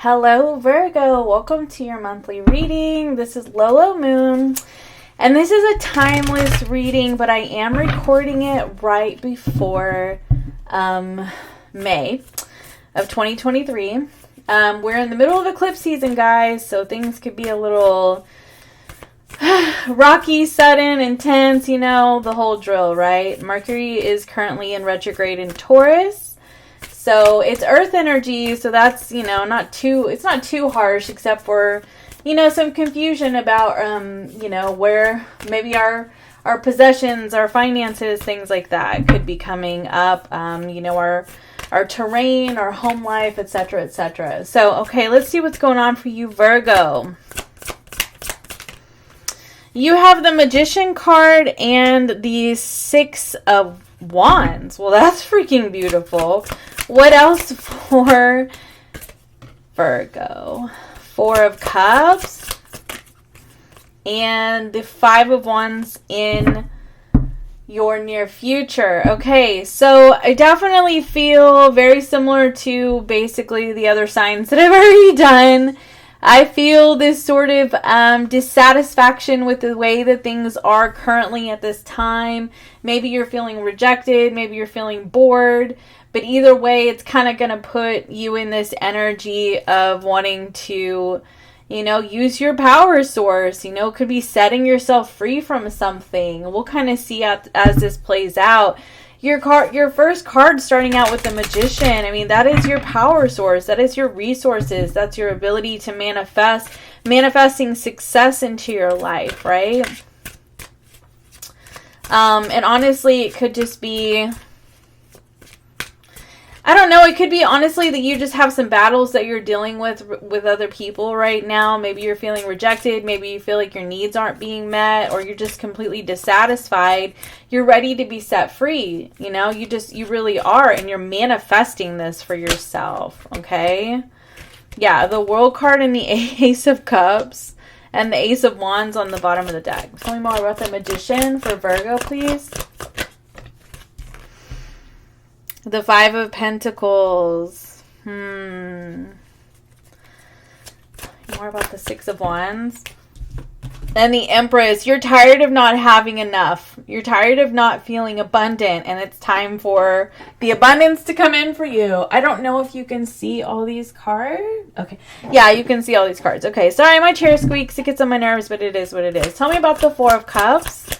Hello Virgo, welcome to your monthly reading. This is Lolo Moon, and this is a timeless reading, but I am recording it right before May of 2023. We're in the middle of eclipse season, guys, so things could be a little rocky, sudden, intense, you know, the whole drill, right? Mercury is currently in retrograde in Taurus. So it's earth energy, so that's, you know, it's not too harsh, except for, you know, some confusion about, you know, where maybe our possessions, our finances, things like that could be coming up, you know, our terrain, our home life, etc., etc. So, okay, let's see what's going on for you, Virgo. You have the Magician card and the Six of Wands. Well, that's freaking beautiful. What else for Virgo? Four of Cups and the Five of Wands in your near future. Okay, so I definitely feel very similar to basically the other signs that I've already done. I feel this sort of dissatisfaction with the way that things are currently at this time. Maybe you're feeling rejected, maybe you're feeling bored, but either way, it's kind of going to put you in this energy of wanting to, you know, use your power source. You know, it could be setting yourself free from something. We'll kind of see as this plays out. Your first card starting out with the Magician, I mean, that is your power source. That is your resources. That's your ability to manifesting success into your life, right? And honestly, it could just be, I don't know, it could be honestly that you just have some battles that you're dealing with other people right now. Maybe you're feeling rejected. Maybe you feel like your needs aren't being met, or you're just completely dissatisfied. You're ready to be set free. You know, you really are, and you're manifesting this for yourself, okay? Yeah, the World card and the Ace of Cups and the Ace of Wands on the bottom of the deck. Tell me more about the Magician for Virgo, please. The Five of Pentacles. More about the Six of Wands. And the Empress. You're tired of not having enough. You're tired of not feeling abundant. And it's time for the abundance to come in for you. I don't know if you can see all these cards. Okay. Yeah, you can see all these cards. Okay. Sorry, my chair squeaks. It gets on my nerves, but it is what it is. Tell me about the Four of Cups.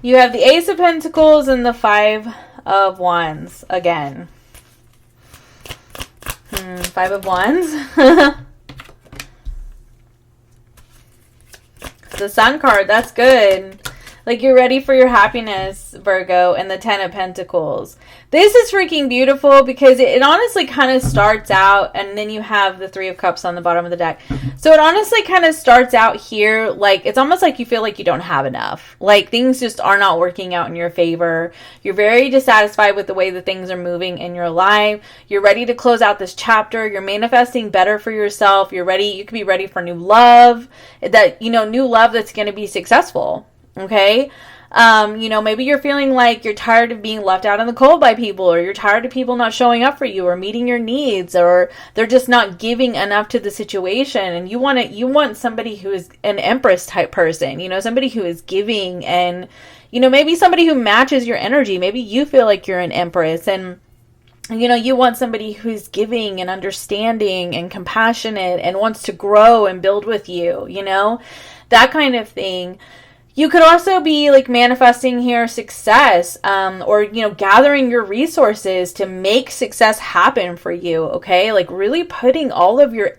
You have the Ace of Pentacles and the Five of Wands again. Five of Wands. The Sun card, that's good. Like, you're ready for your happiness, Virgo, and the Ten of Pentacles. This is freaking beautiful because it honestly kind of starts out, and then you have the Three of Cups on the bottom of the deck. So it honestly kind of starts out here, like, it's almost like you feel like you don't have enough. Like, things just are not working out in your favor. You're very dissatisfied with the way that things are moving in your life. You're ready to close out this chapter. You're manifesting better for yourself. You're ready. You can be ready for new love. That, you know, new love that's going to be successful. Okay. You know, maybe you're feeling like you're tired of being left out in the cold by people, or you're tired of people not showing up for you or meeting your needs, or they're just not giving enough to the situation. And you want somebody who is an Empress type person, you know, somebody who is giving, and, you know, maybe somebody who matches your energy. Maybe you feel like you're an Empress, and, you know, you want somebody who's giving and understanding and compassionate and wants to grow and build with you, you know, that kind of thing. You could also be like manifesting here success, or, you know, gathering your resources to make success happen for you. Okay. Like really putting your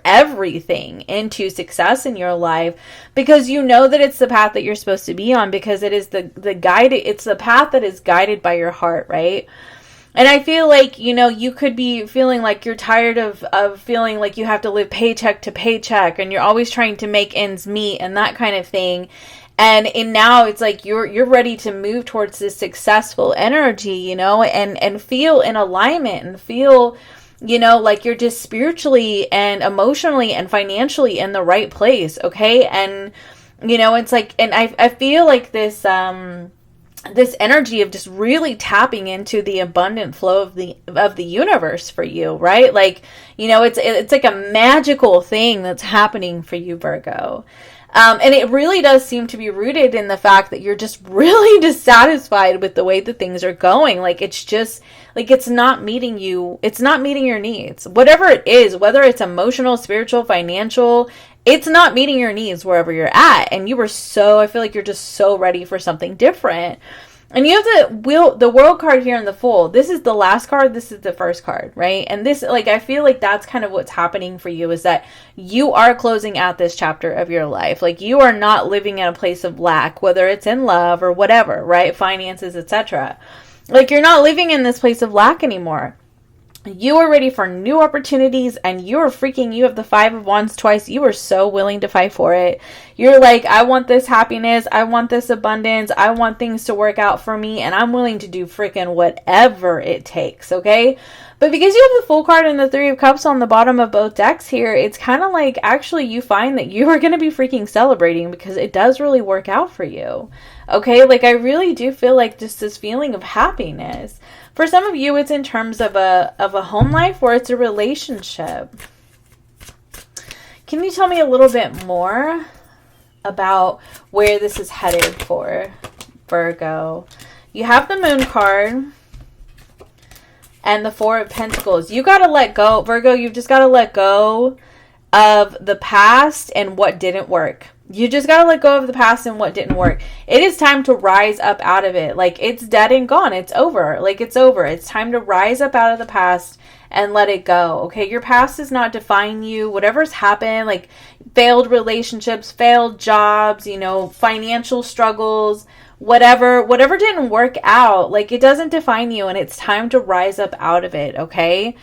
everything into success in your life, because you know that it's the path that you're supposed to be on, because it is it's the path that is guided by your heart. Right. And I feel like, you know, you could be feeling like you're tired of feeling like you have to live paycheck to paycheck, and you're always trying to make ends meet and that kind of thing. And now it's like you're ready to move towards this successful energy, you know, and feel in alignment, and feel, you know, like you're just spiritually and emotionally and financially in the right place. Okay. And, you know, it's like, and I feel like this, this energy of just really tapping into the abundant flow of the universe for you, right? Like, you know, it's like a magical thing that's happening for you, Virgo. And it really does seem to be rooted in the fact that you're just really dissatisfied with the way that things are going. Like, it's just, like, it's not meeting you. It's not meeting your needs. Whatever it is, whether it's emotional, spiritual, financial, it's not meeting your needs wherever you're at. And I feel like you're just so ready for something different. And you have the world card here in the Fool. This is the last card. This is the first card, right? And this, like, I feel like that's kind of what's happening for you, is that you are closing out this chapter of your life. Like, you are not living in a place of lack, whether it's in love or whatever, right? Finances, etc. Like, you're not living in this place of lack anymore. You are ready for new opportunities, and you have the 5 of Wands twice. You are so willing to fight for it. You're like, I want this happiness. I want this abundance. I want things to work out for me, and I'm willing to do freaking whatever it takes, okay? But because you have the Fool card and the 3 of Cups on the bottom of both decks here, it's kind of like, actually, you find that you are going to be freaking celebrating because it does really work out for you, okay? Like, I really do feel like just this feeling of happiness. For some of you, it's in terms of a home life, or it's a relationship. Can you tell me a little bit more about where this is headed for Virgo? You have the Moon card and the 4 of Pentacles. You got to let go, Virgo. You've just got to let go of the past and what didn't work. You just got to let go of the past and what didn't work. It is time to rise up out of it. Like, it's dead and gone. It's over. Like, it's over. It's time to rise up out of the past and let it go. Okay. Your past does not define you. Whatever's happened, like failed relationships, failed jobs, you know, financial struggles, whatever didn't work out, like, it doesn't define you, and it's time to rise up out of it. Okay.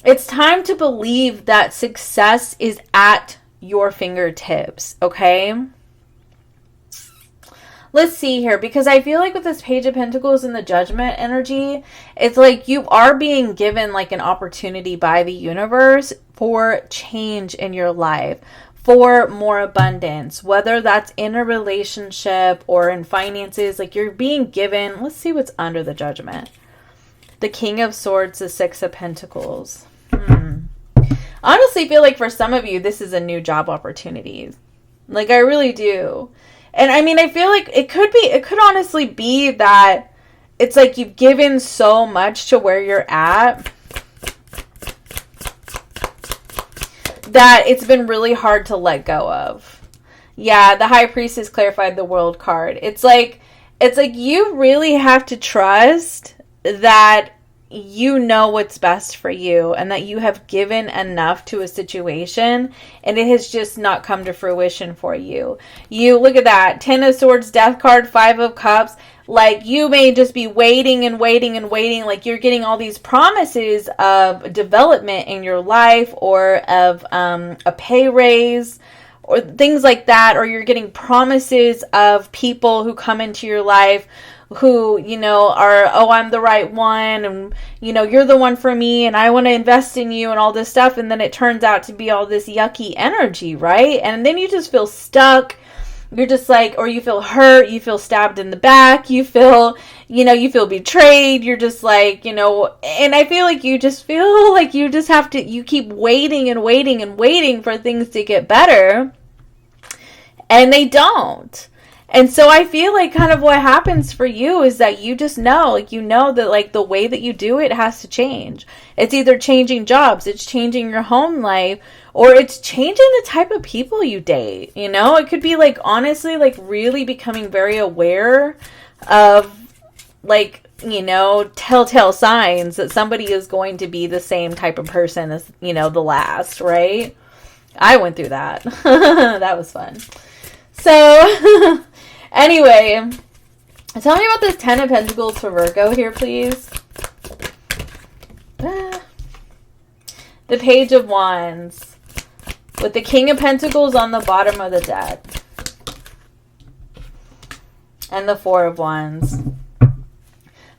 It's time to believe that success is at your fingertips, okay? Let's see here, because I feel like with this Page of Pentacles and the Judgment energy, it's like you are being given like an opportunity by the universe for change in your life, for more abundance, whether that's in a relationship or in finances. Like, you're being given, let's see what's under the Judgment. The King of Swords, the 6 of Pentacles. I honestly feel like for some of you, this is a new job opportunity. Like, I really do. And I mean, I feel like it could honestly be that it's like you've given so much to where you're at that it's been really hard to let go of. Yeah, the High Priestess clarified the World card. It's like you really have to trust that you know what's best for you, and that you have given enough to a situation, and it has just not come to fruition for you. You look at that 10 of Swords, Death card, 5 of Cups. Like, you may just be waiting and waiting and waiting. Like, you're getting all these promises of development in your life, or of a pay raise, or things like that. Or you're getting promises of people who come into your life who, you know, are, oh, I'm the right one, and, you know, you're the one for me, and I want to invest in you, and all this stuff. And then it turns out to be all this yucky energy, right? And then you just feel stuck. You're just like, or you feel hurt, you feel stabbed in the back, you feel, you know, you feel betrayed. You're just like, you know, and I feel like you just feel like you just have to, you keep waiting and waiting and waiting for things to get better, and they don't. And so I feel like kind of what happens for you is that you just know, like, you know that, like, the way that you do it has to change. It's either changing jobs, it's changing your home life, or it's changing the type of people you date. You know, it could be like, honestly, like, really becoming very aware of, like, you know, telltale signs that somebody is going to be the same type of person as, you know, the last, right? I went through that. That was fun. So, anyway, tell me about this 10 of Pentacles for Virgo here, please. The Page of Wands with the King of Pentacles on the bottom of the deck. And the 4 of Wands.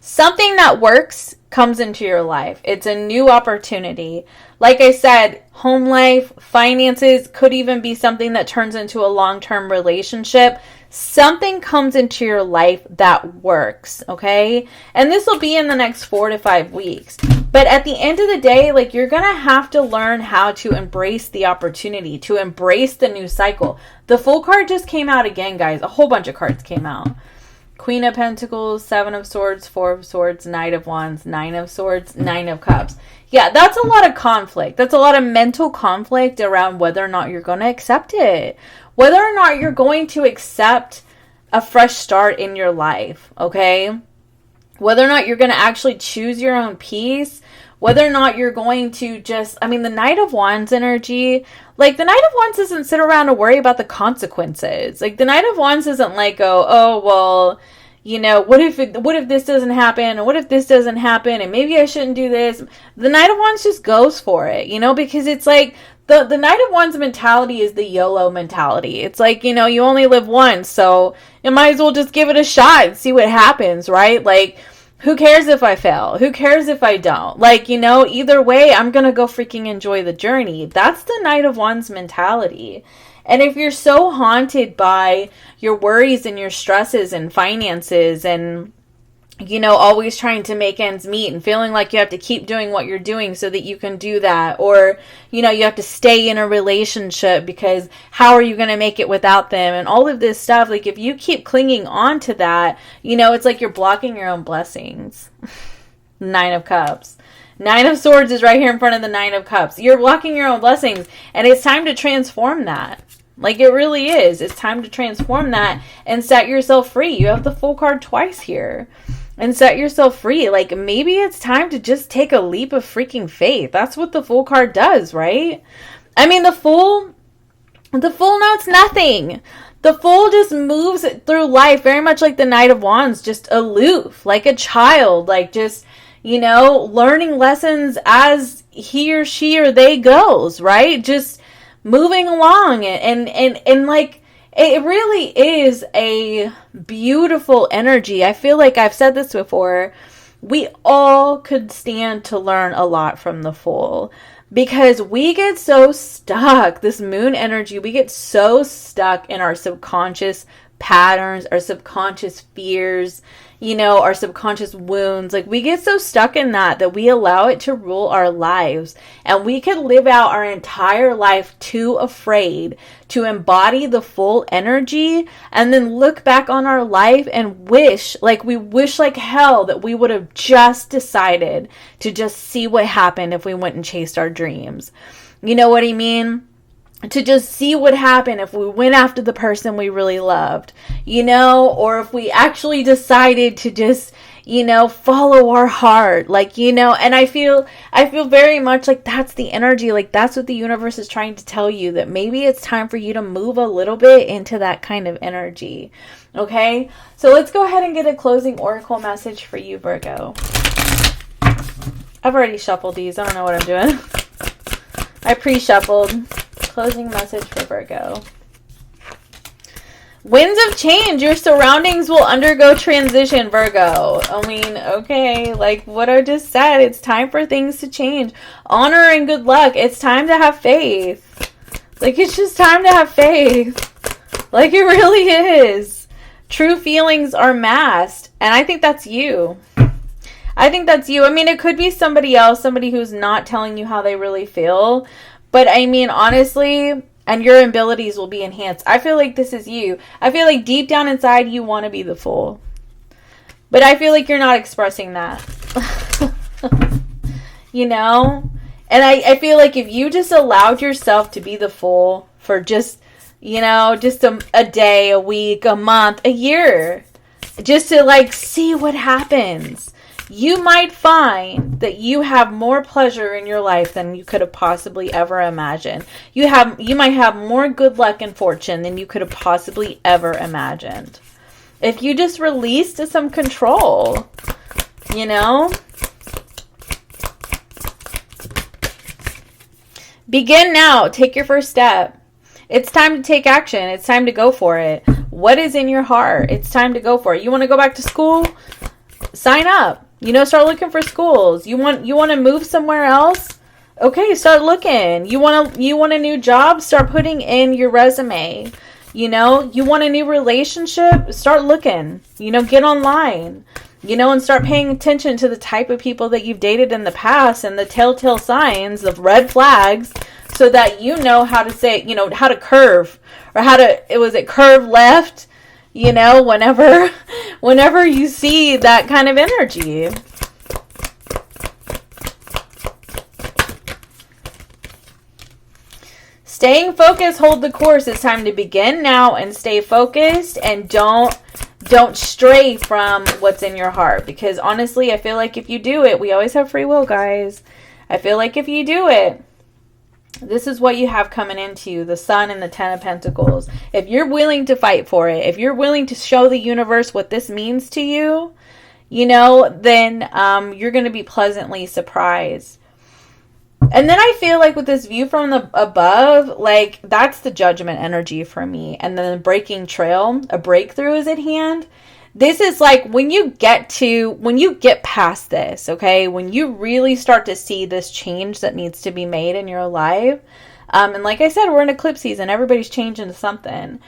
Something that works comes into your life. It's a new opportunity. Like I said, home life, finances, could even be something that turns into a long-term relationship. something comes into your life that works, okay? And this will be in the next 4 to 5 weeks. But at the end of the day, like, you're going to have to learn how to embrace the opportunity, to embrace the new cycle. The Fool card just came out again, guys. A whole bunch of cards came out. Queen of Pentacles, Seven of Swords, Four of Swords, Knight of Wands, Nine of Swords, Nine of Cups. Yeah, that's a lot of conflict. That's a lot of mental conflict around whether or not you're going to accept it. Whether or not you're going to accept a fresh start in your life, okay? Whether or not you're going to actually choose your own peace. Whether or not you're going to just, I mean, the Knight of Wands energy, like, the Knight of Wands doesn't sit around and worry about the consequences. Like, the Knight of Wands doesn't, like, go, oh, well, you know, what if this doesn't happen? And what if this doesn't happen? And maybe I shouldn't do this. The Knight of Wands just goes for it, you know, because it's like, the Knight of Wands mentality is the YOLO mentality. It's like, you know, you only live once, so you might as well just give it a shot and see what happens, right? Like, who cares if I fail? Who cares if I don't? Like, you know, either way, I'm going to go freaking enjoy the journey. That's the Knight of Wands mentality. And if you're so haunted by your worries and your stresses and finances and, you know, always trying to make ends meet and feeling like you have to keep doing what you're doing so that you can do that, or, you know, you have to stay in a relationship because how are you going to make it without them, and all of this stuff, like, if you keep clinging on to that, you know, it's like you're blocking your own blessings. Nine of Cups. Nine of Swords is right here in front of the Nine of Cups. You're blocking your own blessings, and it's time to transform that. Like, it really is. It's time to transform that and set yourself free. You have the Fool card twice here. And set yourself free. Like, maybe it's time to just take a leap of freaking faith. That's what the Fool card does, right? I mean, the Fool knows nothing. The Fool just moves through life very much like the Knight of Wands, just aloof, like a child, like just, you know, learning lessons as he or she or they goes, right? Just moving along and like, it really is a beautiful energy. I feel like I've said this before. We all could stand to learn a lot from the Fool because we get so stuck, this moon energy, we get so stuck in our subconscious patterns, our subconscious fears, you know, our subconscious wounds. Like, we get so stuck in that we allow it to rule our lives, and we could live out our entire life too afraid to embody the full energy, and then look back on our life and wish like hell that we would have just decided to just see what happened if we went and chased our dreams. You know what I mean? To just see what happened if we went after the person we really loved, you know, or if we actually decided to just, you know, follow our heart, like, you know. And I feel very much like that's the energy, like that's what the universe is trying to tell you, that maybe it's time for you to move a little bit into that kind of energy. Okay, so let's go ahead and get a closing oracle message for you, Virgo. I've already shuffled these. I don't know what I'm doing. I pre-shuffled. Closing message for Virgo. Winds of change. Your surroundings will undergo transition, Virgo. I mean, okay, like what I just said, it's time for things to change. Honor and good luck. It's time to have faith. Like, it's just time to have faith. Like, it really is. True feelings are masked, and I think that's you. I think that's you. I mean, it could be somebody else, somebody who's not telling you how they really feel. But I mean, honestly, and your abilities will be enhanced. I feel like this is you. I feel like deep down inside, you want to be the Fool. But I feel like you're not expressing that. You know? And I feel like if you just allowed yourself to be the Fool for just, you know, just a day, a week, a month, a year, just to like see what happens, you might find that you have more pleasure in your life than you could have possibly ever imagined. You might have more good luck and fortune than you could have possibly ever imagined. If you just release to some control, you know? Begin now. Take your first step. It's time to take action. It's time to go for it. What is in your heart? It's time to go for it. You want to go back to school? Sign up. You know, start looking for schools. You want to move somewhere else? Okay, start looking. You want a new job? Start putting in your resume. You know, you want a new relationship? Start looking. You know, get online. You know, and start paying attention to the type of people that you've dated in the past and the telltale signs of red flags, so that you know how to say, you know, how to curve, or how to, was it curve left? You know, whenever you see that kind of energy. Staying focused, hold the course. It's time to begin now and stay focused, and don't stray from what's in your heart, because honestly, I feel like if you do it, we always have free will, guys. I feel like if you do it, this is what you have coming into you, the Sun and the Ten of Pentacles. If you're willing to fight for it, if you're willing to show the universe what this means to you, you know, then you're going to be pleasantly surprised. And then I feel like with this view from the above, like that's the Judgment energy for me. And then the breaking trail, a breakthrough is at hand. This is like when you get past this, okay, when you really start to see this change that needs to be made in your life. And like I said, we're in eclipse season. Everybody's changing to something.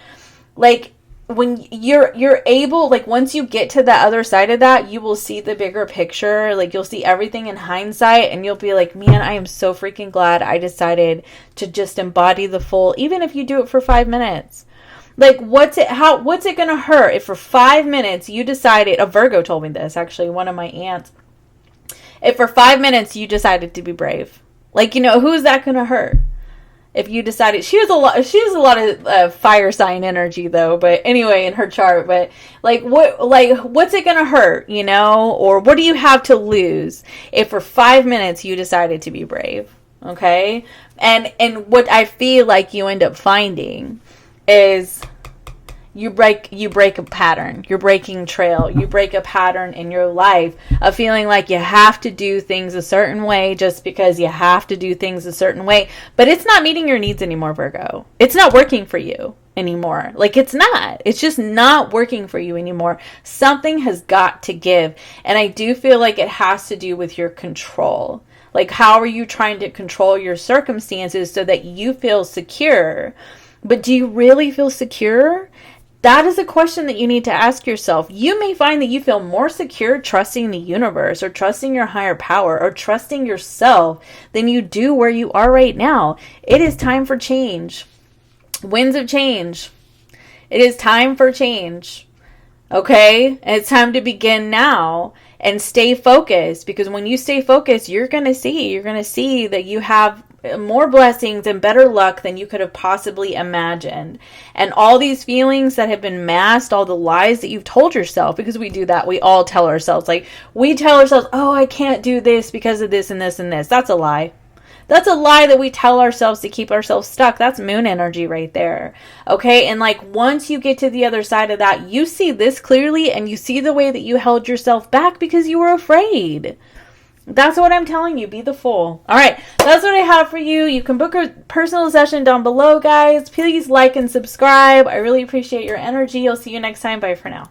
Like when you're able, like once you get to the other side of that, you will see the bigger picture. Like you'll see everything in hindsight, and you'll be like, man, I am so freaking glad I decided to just embody the full, even if you do it for 5 minutes. Like what's it going to hurt if for 5 minutes you decided, a Virgo told me this, actually, one of my aunts, if for 5 minutes you decided to be brave. Like, you know, who's that going to hurt? If you decided, she has a lot of fire sign energy though, but anyway, in her chart, but what's it going to hurt, you know, or what do you have to lose if for 5 minutes you decided to be brave? Okay. And what I feel like you end up finding is you break a pattern. You're breaking trail. You break a pattern in your life of feeling like you have to do things a certain way just because you have to do things a certain way. But it's not meeting your needs anymore, Virgo. It's not working for you anymore. Like it's not. It's just not working for you anymore. Something has got to give. And I do feel like it has to do with your control. Like how are you trying to control your circumstances so that you feel secure? But do you really feel secure? That is a question that you need to ask yourself. You may find that you feel more secure trusting the universe or trusting your higher power or trusting yourself than you do where you are right now. It is time for change. Winds of change. It is time for change. Okay? And it's time to begin now and stay focused, because when you stay focused, you're going to see that you have more blessings and better luck than you could have possibly imagined. And all these feelings that have been masked, all the lies that you've told yourself, because we do that. We all tell ourselves, like we tell ourselves, oh, I can't do this because of this and this and this. That's a lie. That's a lie that we tell ourselves to keep ourselves stuck. That's moon energy right there. Okay. And like once you get to the other side of that, you see this clearly, and you see the way that you held yourself back because you were afraid. That's what I'm telling you. Be the fool. All right. That's what I have for you. You can book a personal session down below, guys. Please like and subscribe. I really appreciate your energy. I'll see you next time. Bye for now.